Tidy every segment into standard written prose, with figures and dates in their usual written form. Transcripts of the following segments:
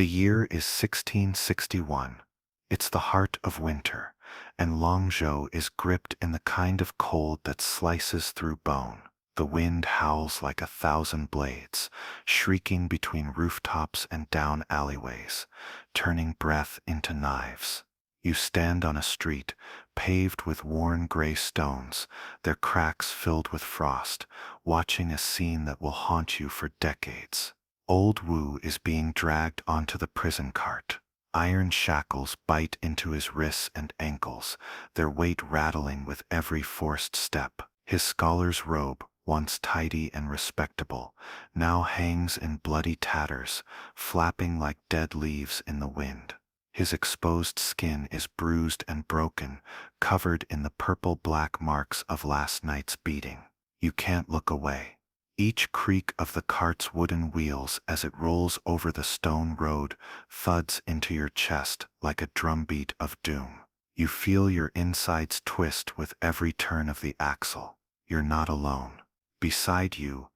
The year is 1661. It's the heart of winter, and Longzhou is gripped in the kind of cold that slices through bone. The wind howls like 1,000 blades, shrieking between rooftops and down alleyways, turning breath into knives. You stand on a street, paved with worn gray stones, their cracks filled with frost, watching a scene that will haunt you for decades. Old Wu is being dragged onto the prison cart. Iron shackles bite into his wrists and ankles, their weight rattling with every forced step. His scholar's robe, once tidy and respectable, now hangs in bloody tatters, flapping like dead leaves in the wind. His exposed skin is bruised and broken, covered in the purple-black marks of last night's beating. You can't look away. Each creak of the cart's wooden wheels as it rolls over the stone road thuds into your chest like a drumbeat of doom. You feel your insides twist with every turn of the axle. You're not alone. Beside you,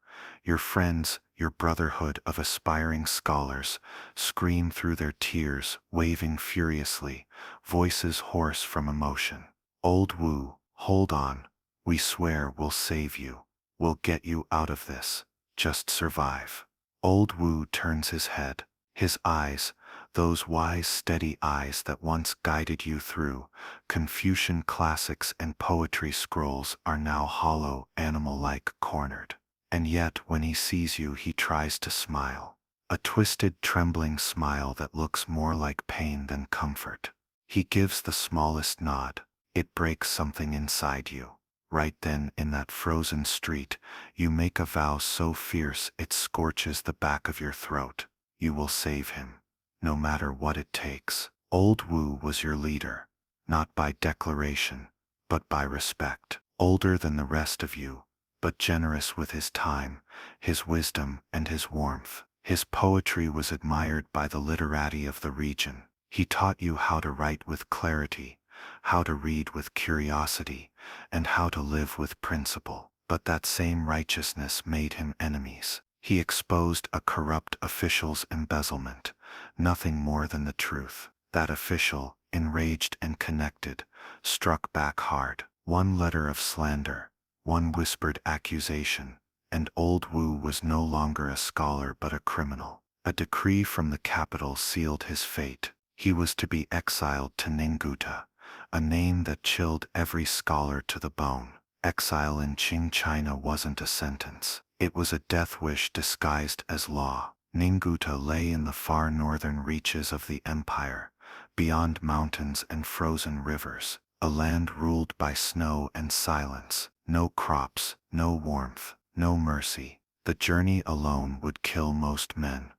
your friends, your brotherhood of aspiring scholars, scream through their tears, waving furiously, voices hoarse from emotion. Old Wu, hold on. We swear we'll save you. We'll get you out of this. Just survive. Old Wu turns his head. His eyes, those wise, steady eyes that once guided you through Confucian classics and poetry scrolls, are now hollow, animal-like, cornered. And yet, when he sees you, he tries to smile. A twisted, trembling smile that looks more like pain than comfort. He gives the smallest nod. It breaks something inside you. Right then, in that frozen street, you make a vow so fierce it scorches the back of your throat. You will save him, no matter what it takes. Old Wu was your leader, not by declaration, but by respect. Older than the rest of you, but generous with his time, his wisdom, and his warmth. His poetry was admired by the literati of the region. He taught you how to write with clarity, how to read with curiosity, and how to live with principle. But that same righteousness made him enemies. He exposed a corrupt official's embezzlement, nothing more than the truth. That official, enraged and connected, struck back hard. One letter of slander, one whispered accusation, and Old Wu was no longer a scholar but a criminal. A decree from the capital sealed his fate. He was to be exiled to Ningguta, a name that chilled every scholar to the bone. Exile in Qing China wasn't a sentence. It was a death wish disguised as law. Ningguta lay in the far northern reaches of the empire, beyond mountains and frozen rivers, a land ruled by snow and silence. No crops, no warmth, no mercy. The journey alone would kill most men.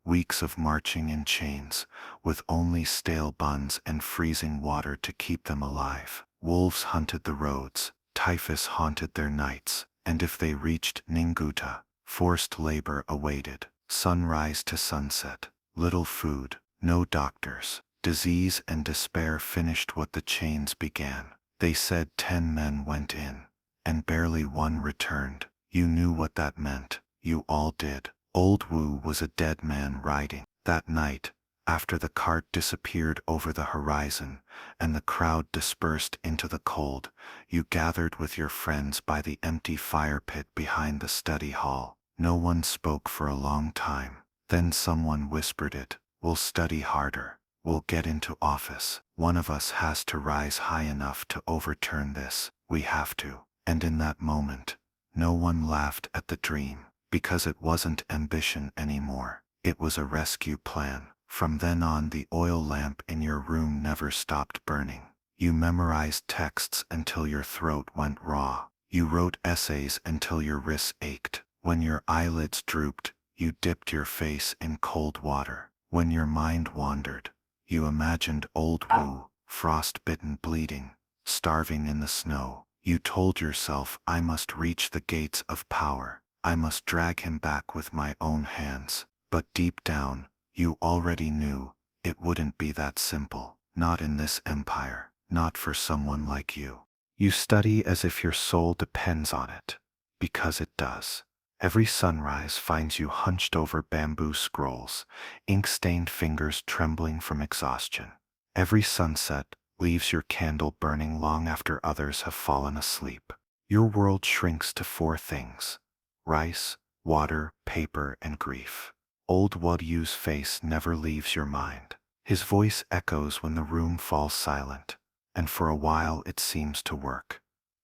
Weeks of marching in chains, with only stale buns and freezing water to keep them alive. Wolves hunted the roads, typhus haunted their nights, and if they reached Ningguta, forced labor awaited. Sunrise to sunset, little food, no doctors. Disease and despair finished what the chains began. They said 10 men went in, and barely one returned. You knew what that meant. You all did. Old Wu was a dead man riding. That night, after the cart disappeared over the horizon and the crowd dispersed into the cold, you gathered with your friends by the empty fire pit behind the study hall. No one spoke for a long time. Then someone whispered it. We'll study harder. We'll get into office. One of us has to rise high enough to overturn this. We have to. And in that moment, no one laughed at the dream. Because it wasn't ambition anymore. It was a rescue plan. From then on, the oil lamp in your room never stopped burning. You memorized texts until your throat went raw. You wrote essays until your wrists ached. When your eyelids drooped, you dipped your face in cold water. When your mind wandered, you imagined Old Wu, frost-bitten, bleeding, starving in the snow. You told yourself, I must reach the gates of power. I must drag him back with my own hands. But deep down, you already knew it wouldn't be that simple. Not in this empire. Not for someone like you. You study as if your soul depends on it. Because it does. Every sunrise finds you hunched over bamboo scrolls, ink-stained fingers trembling from exhaustion. Every sunset leaves your candle burning long after others have fallen asleep. Your world shrinks to four things: rice, water, paper, and grief. Old Wadyu's face never leaves your mind. His voice echoes when the room falls silent, and for a while it seems to work.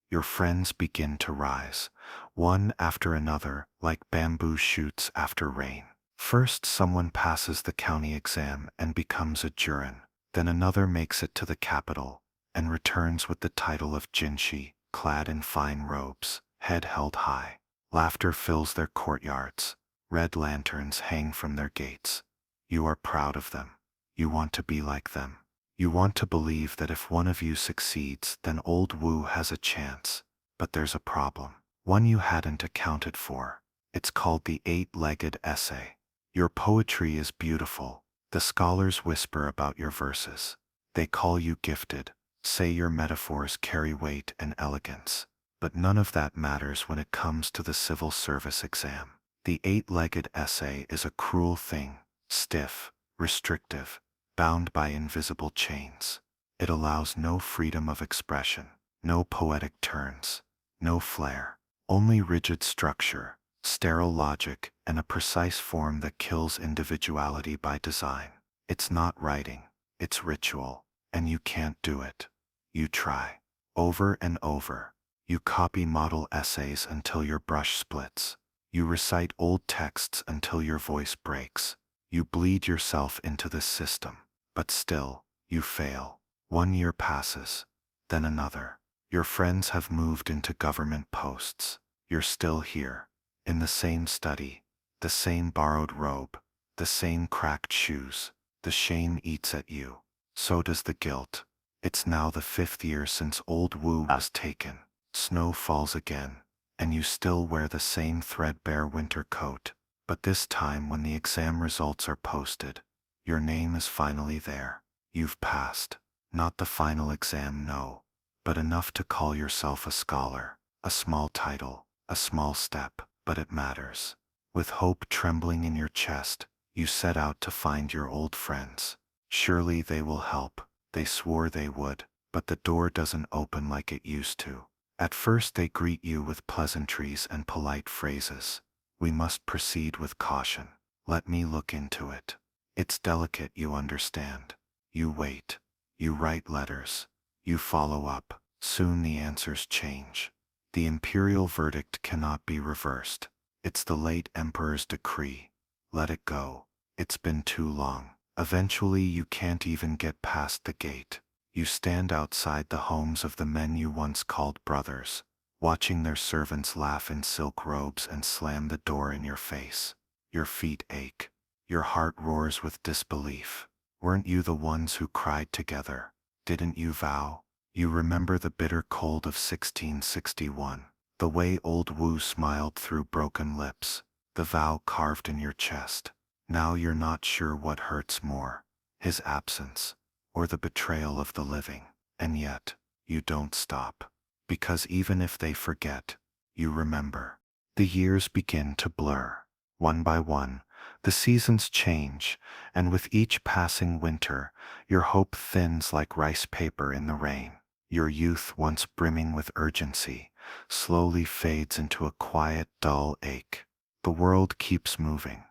Your friends begin to rise, one after another, like bamboo shoots after rain. First, someone passes the county exam and becomes a jurin. Then another makes it to the capital and returns with the title of Jinshi, clad in fine robes, head held high. Laughter fills their courtyards. Red lanterns hang from their gates. You are proud of them. You want to be like them. You want to believe that if one of you succeeds, then old Wu has a chance. But there's a problem. One you hadn't accounted for. It's called the eight-legged essay. Your poetry is beautiful. The scholars whisper about your verses. They call you gifted, say your metaphors carry weight and elegance. But none of that matters when it comes to the civil service exam. The eight-legged essay is a cruel thing, stiff, restrictive, bound by invisible chains. It allows no freedom of expression, no poetic turns, no flair, only rigid structure, sterile logic, and a precise form that kills individuality by design. It's not writing, it's ritual, and you can't do it. You try. Over and over. You copy model essays until your brush splits. You recite old texts until your voice breaks. You bleed yourself into this system. But still, you fail. 1 year passes, then another. Your friends have moved into government posts. You're still here, in the same study, the same borrowed robe, the same cracked shoes. The shame eats at you. So does the guilt. It's now the 5th year since old Wu was taken. Snow falls again, and you still wear the same threadbare winter coat. But this time, when the exam results are posted, your name is finally there. You've passed. Not the final exam, no, but enough to call yourself a scholar. A small title, a small step, but it matters. With hope trembling in your chest, you set out to find your old friends. Surely they will help. They swore they would, but the door doesn't open like it used to. At first they greet you with pleasantries and polite phrases. We must proceed with caution. Let me look into it. It's delicate, you understand. You wait. You write letters. You follow up. Soon the answers change. The imperial verdict cannot be reversed. It's the late emperor's decree. Let it go. It's been too long. Eventually you can't even get past the gate. You stand outside the homes of the men you once called brothers, watching their servants laugh in silk robes and slam the door in your face. Your feet ache. Your heart roars with disbelief. Weren't you the ones who cried together? Didn't you vow? You remember the bitter cold of 1661, the way old Wu smiled through broken lips, the vow carved in your chest. Now you're not sure what hurts more, his absence, or the betrayal of the living. And yet, you don't stop. Because even if they forget, you remember. The years begin to blur. One by one, the seasons change, and with each passing winter, your hope thins like rice paper in the rain. Your youth, once brimming with urgency, slowly fades into a quiet, dull ache. The world keeps moving,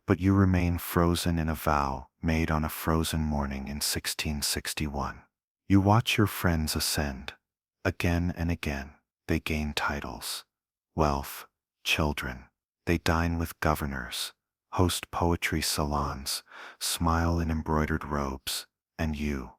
but you remain frozen in a vow made on a frozen morning in 1661. You watch your friends ascend. Again and again, they gain titles, wealth, children. They dine with governors, host poetry salons, smile in embroidered robes, and you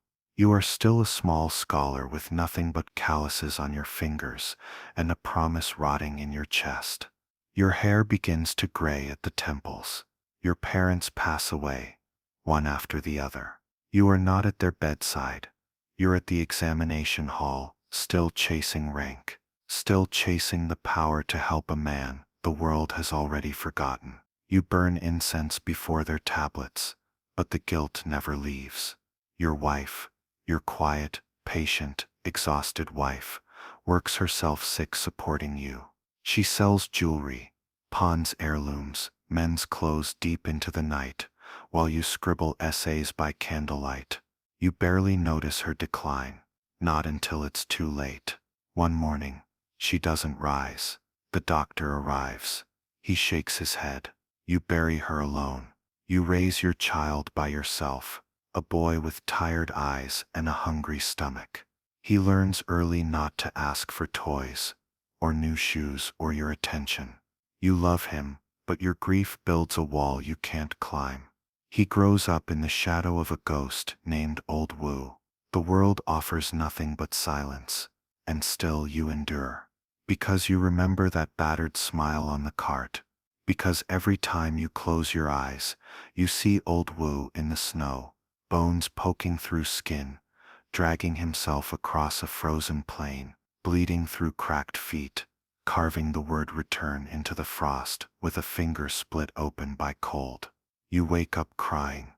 are still a small scholar with nothing but calluses on your fingers and a promise rotting in your chest. Your hair begins to gray at the temples. Your parents pass away, one after the other. You are not at their bedside. You're at the examination hall, still chasing rank, still chasing the power to help a man the world has already forgotten. You burn incense before their tablets, but the guilt never leaves. Your wife, your quiet, patient, exhausted wife, works herself sick supporting you. She sells jewelry, pawns heirlooms, men's clothes deep into the night, while you scribble essays by candlelight. You barely notice her decline, not until it's too late. One morning, she doesn't rise. The doctor arrives. He shakes his head. You bury her alone. You raise your child by yourself, a boy with tired eyes and a hungry stomach. He learns early not to ask for toys, or new shoes, or your attention. You love him, but your grief builds a wall you can't climb. He grows up in the shadow of a ghost named Old Wu. The world offers nothing but silence, and still you endure. Because you remember that battered smile on the cart. Because every time you close your eyes, you see Old Wu in the snow, bones poking through skin, dragging himself across a frozen plain, bleeding through cracked feet, carving the word return into the frost with a finger split open by cold. You wake up crying,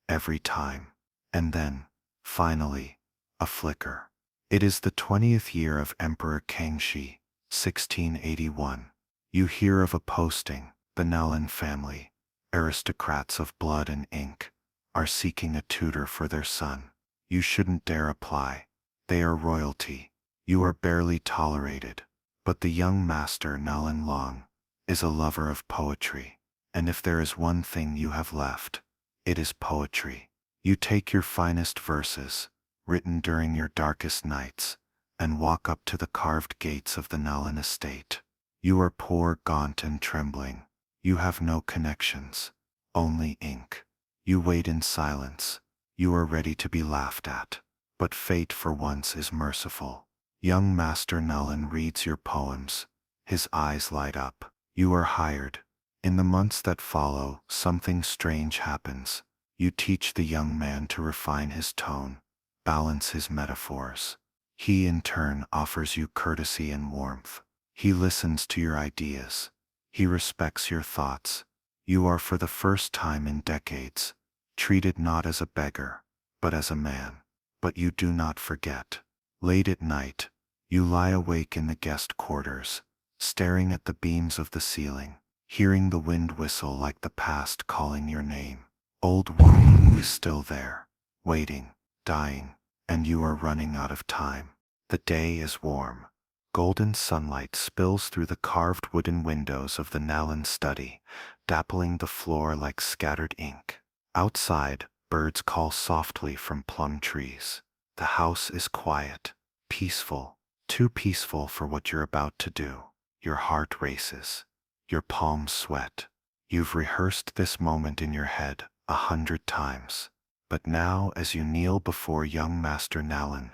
every time. And then, finally, a flicker. It is the 20th year of Emperor Kangxi, 1681. You hear of a posting. The Nalan family, aristocrats of blood and ink, are seeking a tutor for their son. You shouldn't dare apply. They are royalty. You are barely tolerated. But the young master Nalan Long is a lover of poetry. And if there is one thing you have left, it is poetry. You take your finest verses, written during your darkest nights, and walk up to the carved gates of the Nalan estate. You are poor, gaunt, and trembling. You have no connections, only ink. You wait in silence. You are ready to be laughed at. But fate for once is merciful. Young Master Nalan reads your poems. His eyes light up. You are hired. In the months that follow, something strange happens. You teach the young man to refine his tone, balance his metaphors. He in turn offers you courtesy and warmth. He listens to your ideas. He respects your thoughts. You are for the first time in decades treated not as a beggar, but as a man. But you do not forget. Late at night, you lie awake in the guest quarters, staring at the beams of the ceiling, hearing the wind whistle like the past calling your name. Old Wu is still there, waiting, dying, and you are running out of time. The day is warm. Golden sunlight spills through the carved wooden windows of the Nalan study, dappling the floor like scattered ink. Outside, birds call softly from plum trees. The house is quiet, peaceful, too peaceful for what you're about to do. Your heart races. Your palms sweat. You've rehearsed this moment in your head 100 times. But now, as you kneel before young Master Nalan,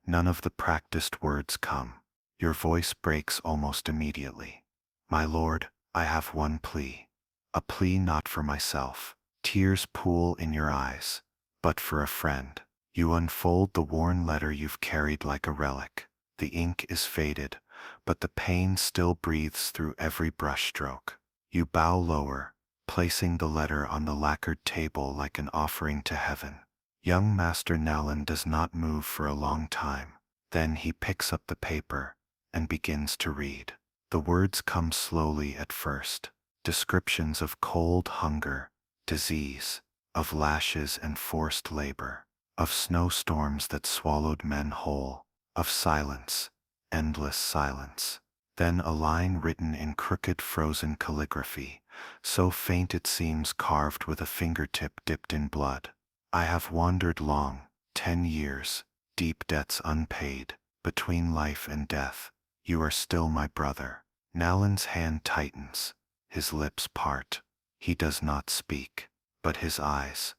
none of the practiced words come. Your voice breaks almost immediately. My lord, I have one plea. A plea not for myself. Tears pool in your eyes, but for a friend. You unfold the worn letter you've carried like a relic. The ink is faded, but the pain still breathes through every brushstroke. You bow lower, placing the letter on the lacquered table like an offering to heaven. Young Master Nalan does not move for a long time. Then he picks up the paper and begins to read. The words come slowly at first. Descriptions of cold, hunger, disease, of lashes and forced labor, of snowstorms that swallowed men whole, of silence, endless silence. Then a line written in crooked frozen calligraphy, so faint it seems carved with a fingertip dipped in blood. I have wandered long, 10 years, deep debts unpaid, between life and death. You are still my brother. Nalan's hand tightens, his lips part. He does not speak, but his eyes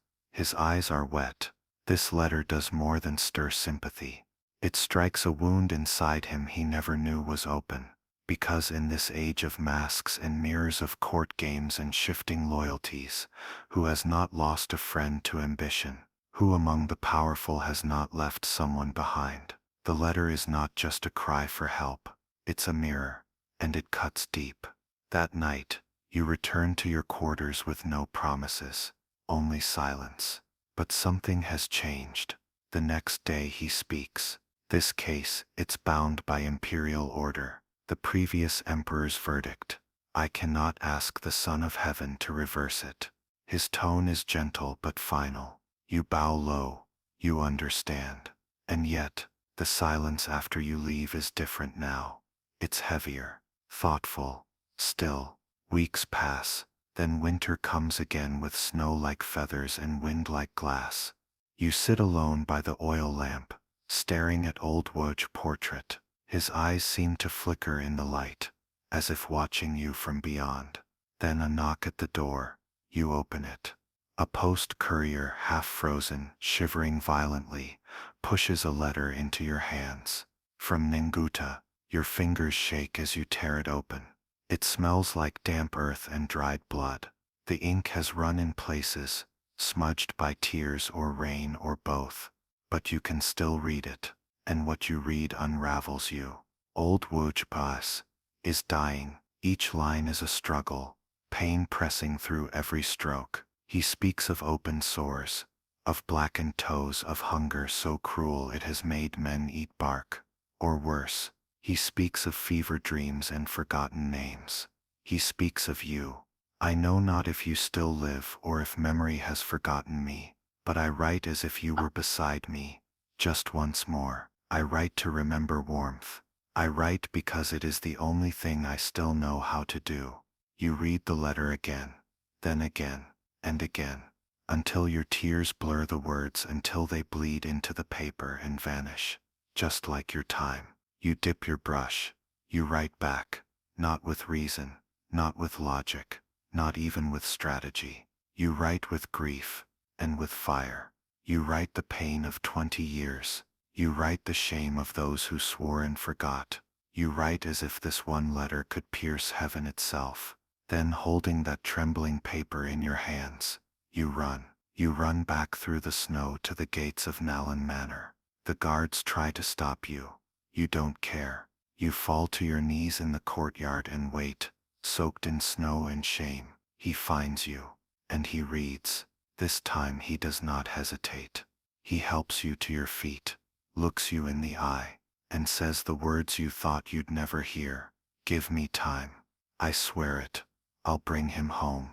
are wet. This letter does more than stir sympathy. It strikes a wound inside him he never knew was open. Because in this age of masks and mirrors, of court games and shifting loyalties, who has not lost a friend to ambition? Who among the powerful has not left someone behind? The letter is not just a cry for help. It's a mirror, and it cuts deep. That night, you return to your quarters with no promises, only silence. But something has changed. The next day he speaks. This case, it's bound by imperial order. The previous emperor's verdict. I cannot ask the Son of Heaven to reverse it. His tone is gentle but final. You bow low, you understand. And yet, the silence after you leave is different now. It's heavier, thoughtful, still. Weeks pass, then winter comes again with snow like feathers and wind like glass. You sit alone by the oil lamp, staring at old Woj's portrait. His eyes seem to flicker in the light, as if watching you from beyond. Then a knock at the door. You open it. A post courier, half frozen, shivering violently, pushes a letter into your hands. From Ninguta, your fingers shake as you tear it open. It smells like damp earth and dried blood. The ink has run in places, smudged by tears or rain or both. But you can still read it, and what you read unravels you. Old Wojpas is dying. Each line is a struggle, pain pressing through every stroke. He speaks of open sores, of blackened toes, of hunger so cruel it has made men eat bark. Or worse, he speaks of fever dreams and forgotten names. He speaks of you. I know not if you still live or if memory has forgotten me, but I write as if you were beside me. Just once more, I write to remember warmth. I write because it is the only thing I still know how to do. You read the letter again, then again, and again, until your tears blur the words, until they bleed into the paper and vanish. Just like your time, you dip your brush, you write back, not with reason, not with logic, not even with strategy. You write with grief, and with fire. You write the pain of 20 years. You write the shame of those who swore and forgot. You write as if this one letter could pierce heaven itself. Then, holding that trembling paper in your hands, you run. You run back through the snow to the gates of Nalin Manor. The guards try to stop you. You don't care. You fall to your knees in the courtyard and wait, soaked in snow and shame. He finds you, and he reads. This time he does not hesitate. He helps you to your feet, looks you in the eye, and says the words you thought you'd never hear. Give me time. I swear it. I'll bring him home.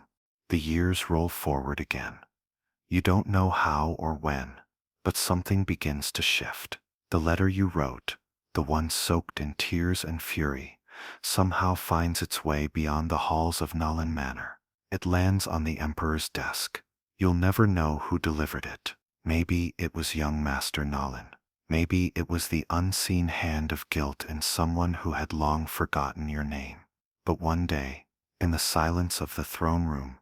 The years roll forward again. You don't know how or when, but something begins to shift. The letter you wrote, the one soaked in tears and fury, somehow finds its way beyond the halls of Nalin Manor. It lands on the Emperor's desk. You'll never know who delivered it. Maybe it was young Master Nalin. Maybe it was the unseen hand of guilt in someone who had long forgotten your name. But one day, in the silence of the throne room,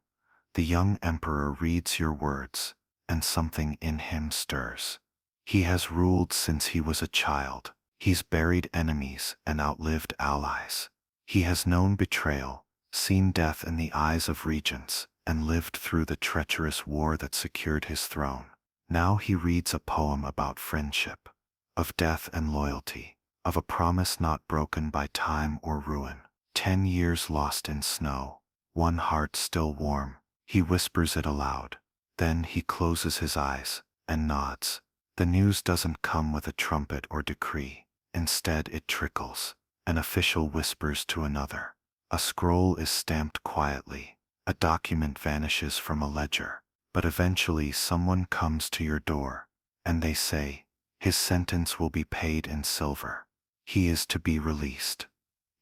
the young emperor reads your words, and something in him stirs. He has ruled since he was a child. He's buried enemies and outlived allies. He has known betrayal, seen death in the eyes of regents, and lived through the treacherous war that secured his throne. Now he reads a poem about friendship, of death and loyalty, of a promise not broken by time or ruin. 10 years lost in snow, one heart still warm. He whispers it aloud. Then he closes his eyes and nods. The news doesn't come with a trumpet or decree. Instead it trickles. An official whispers to another. A scroll is stamped quietly. A document vanishes from a ledger. But eventually someone comes to your door, and they say, his sentence will be paid in silver. He is to be released.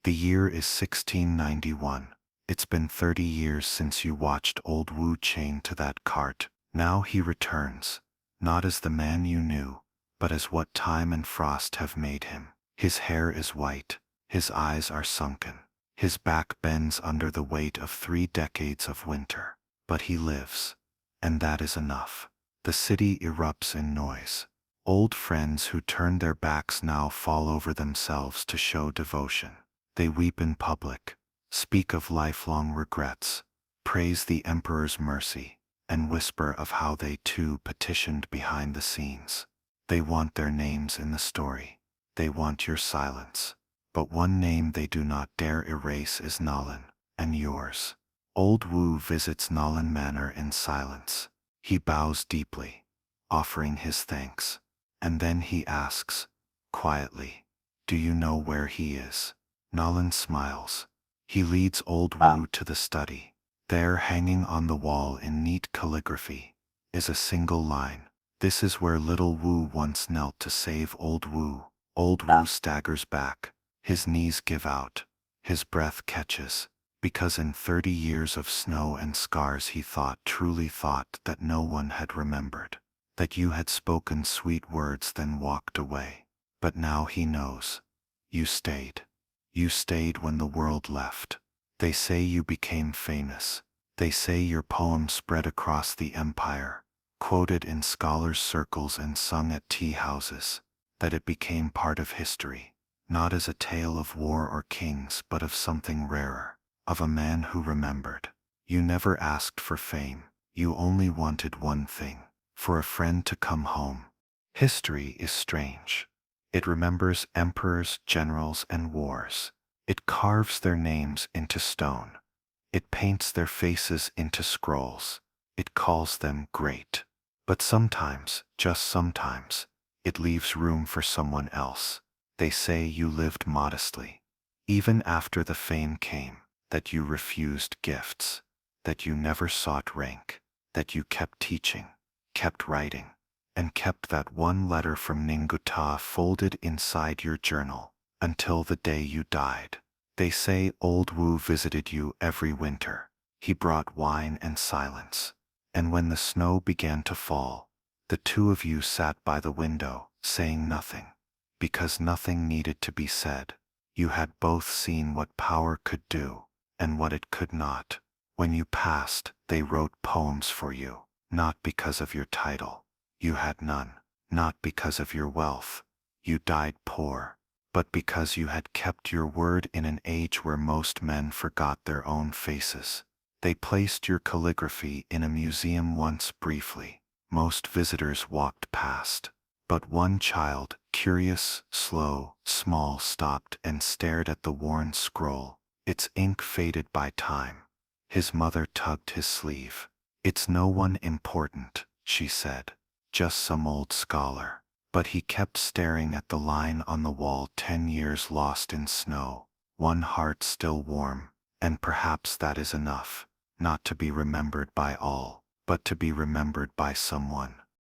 The year is 1691. It's been 30 years since you watched old Wu chained to that cart. Now he returns, not as the man you knew, but as what time and frost have made him. His hair is white, his eyes are sunken, his back bends under the weight of 3 decades of winter. But he lives, and that is enough. The city erupts in noise. Old friends who turned their backs now fall over themselves to show devotion. They weep in public, speak of lifelong regrets, praise the emperor's mercy, and whisper of how they too petitioned behind the scenes. They want their names in the story. They want your silence. But one name they do not dare erase is Nalin, and yours. Old Wu visits Nalin Manor in silence. He bows deeply, offering his thanks. And then he asks, quietly, do you know where he is? Nalin smiles. He leads old Wu to the study. There, hanging on the wall in neat calligraphy, is a single line. This is where little Wu once knelt to save old Wu. Old Wu staggers back. His knees give out. His breath catches. Because in 30 years of snow and scars he truly thought that no one had remembered. That you had spoken sweet words then walked away. But now he knows. You stayed. You stayed when the world left. They say you became famous. They say your poem spread across the empire, quoted in scholars' circles and sung at tea houses. That it became part of history, not as a tale of war or kings but of something rarer, of a man who remembered. You never asked for fame. You only wanted one thing, for a friend to come home. History is strange. It remembers emperors, generals, and wars. It carves their names into stone. It paints their faces into scrolls. It calls them great. But sometimes, just sometimes, it leaves room for someone else. They say you lived modestly. Even after the fame came, that you refused gifts, that you never sought rank, that you kept teaching, kept writing, and kept that one letter from Ninguta folded inside your journal, until the day you died. They say old Wu visited you every winter. He brought wine and silence. And when the snow began to fall, the two of you sat by the window, saying nothing, because nothing needed to be said. You had both seen what power could do, and what it could not. When you passed, they wrote poems for you, not because of your title. You had none, not because of your wealth. You died poor, but because you had kept your word in an age where most men forgot their own faces. They placed your calligraphy in a museum once briefly. Most visitors walked past, but one child, curious, slow, small, stopped and stared at the worn scroll. Its ink faded by time. His mother tugged his sleeve. "It's no one important," she said. "Just some old scholar." But he kept staring at the line on the wall, 10 years lost in snow, one heart still warm, and perhaps that is enough, not to be remembered by all, but to be remembered by someone.